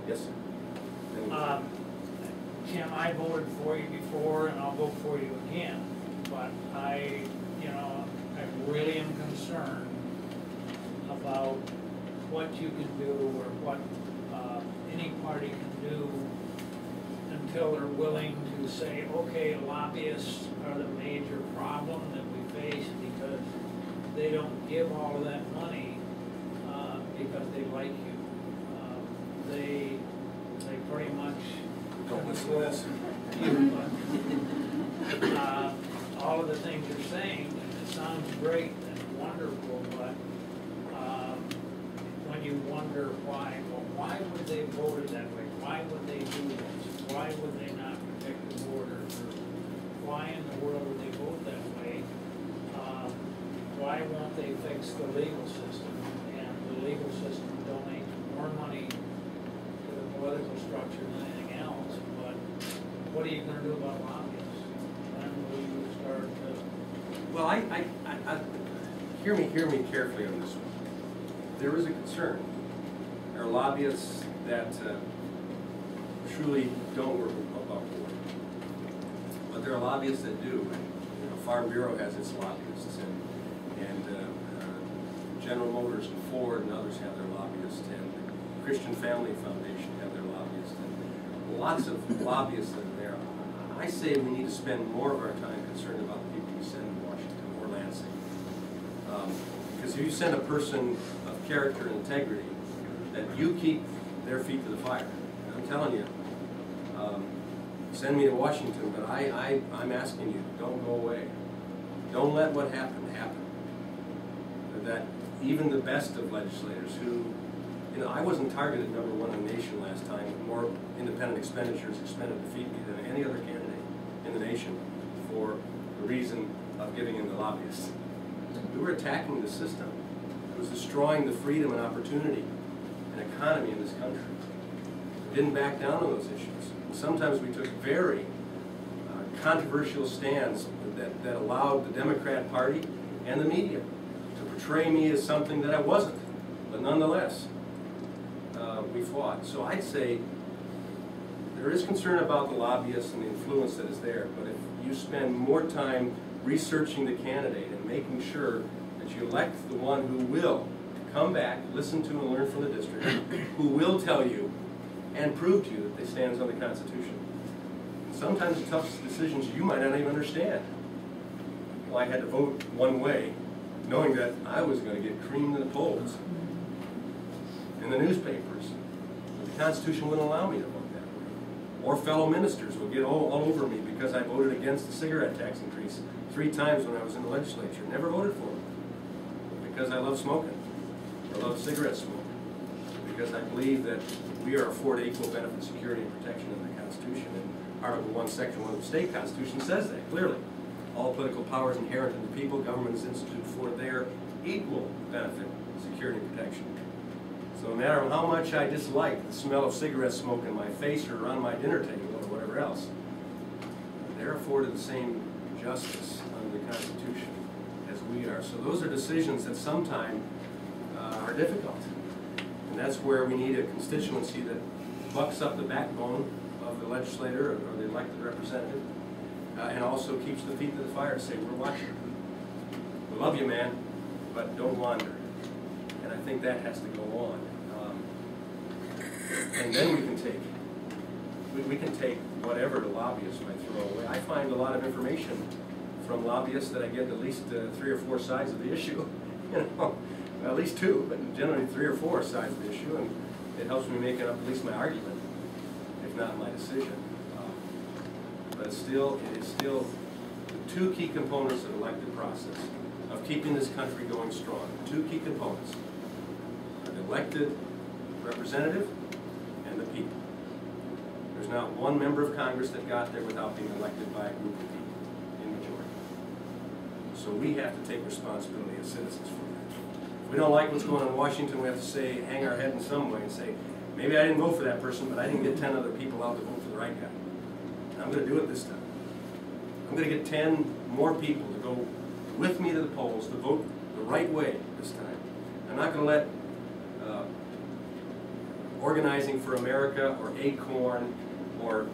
Yes, sir. Jim, I voted for you before, and I'll vote for you again. But I really am concerned about what you can do or what any party can do until they're willing to say, okay, lobbyists are the major problem that we face because they don't give all of that money because they like you. They pretty much Don't listen to this. All of the things you're saying, it sounds great and wonderful, but when you wonder why, well, why would they vote it that way? Why would they do this? Why would they not protect the borders? Or why in the world would they vote that way? Why won't they fix the legal system? And the legal system donates more money to the political structure than anything else. But what are you going to do about lobbyists? When will you start to... Well, hear me carefully on this one. There is a concern. There are lobbyists that truly don't work above board, but there are lobbyists that do. Farm Bureau has its lobbyists, and General Motors and Ford and others have their lobbyists, and the Christian Family Foundation have their lobbyists, and lots of lobbyists that are there. I say we need to spend more of our time concerned about the people we send to Washington or Lansing. Because if you send a person of character and integrity, that you keep their feet to the fire. And I'm telling you, send me to Washington, but I'm asking you, don't go away. Don't let what happened happen. That even the best of legislators who, I wasn't targeted #1 in the nation last time, with more independent expenditures expended to feed me than any other candidate in the nation for the reason of giving in the lobbyists. We were attacking the system. It was destroying the freedom and opportunity and economy in this country. We didn't back down on those issues. And sometimes we took very controversial stands that allowed the Democrat Party and the media to portray me as something that I wasn't. But nonetheless, we fought. So I'd say there is concern about the lobbyists and the influence that is there, but if you spend more time researching the candidate and making sure that you elect the one who will come back, listen to and learn from the district, who will tell you and prove to you that they stand on the Constitution. And sometimes the toughest decisions you might not even understand. Well, I had to vote one way, knowing that I was going to get creamed in the polls in the newspapers. But the Constitution wouldn't allow me to vote that way. Or fellow ministers would get all over me because I voted against the cigarette tax increase 3 times when I was in the legislature. Never voted for it because I love smoking, or love cigarette smoking, because I believe that we are afforded equal benefit, security, and protection in the Constitution. And Article 1, Section 1 of the state Constitution says that clearly. All political powers inherent in the people, government is instituted for their equal benefit, security, and protection. So no matter how much I dislike the smell of cigarette smoke in my face or on my dinner table or whatever else, they're afforded the same justice under the Constitution as we are. So those are decisions that sometimes are difficult. And that's where we need a constituency that bucks up the backbone of the legislator or the elected representative, and also keeps the feet to the fire and say, we're watching. We love you, man, but don't wander. And I think that has to go on. And then we can take whatever the lobbyists might throw away. I find a lot of information from lobbyists that I get at least 3 or 4 sides of the issue. At least 2, but generally 3 or 4 sides of the issue, and it helps me make up at least my argument, if not my decision. But it is still the 2 key components of the elected process of keeping this country going strong. 2 key components are the elected representative and the people. There's not one member of Congress that got there without being elected by a group of people in majority. So we have to take responsibility as citizens for that. If we don't like what's going on in Washington, we have to say, hang our head in some way and say, maybe I didn't vote for that person, but I didn't get 10 other people out to vote for the right guy. And I'm going to do it this time. I'm going to get 10 more people to go with me to the polls to vote the right way this time. I'm not going to let Organizing for America or ACORN or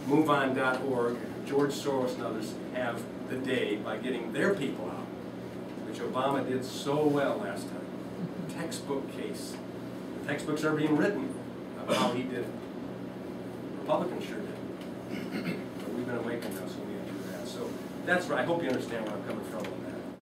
MoveOn.org, George Soros and others have the day by getting their people out, which Obama did so well last time. Textbook case. The textbooks are being written about how he did it. Republicans sure did. But we've been awakened now, so we need to do that. So that's right. I hope you understand where I'm coming from on that.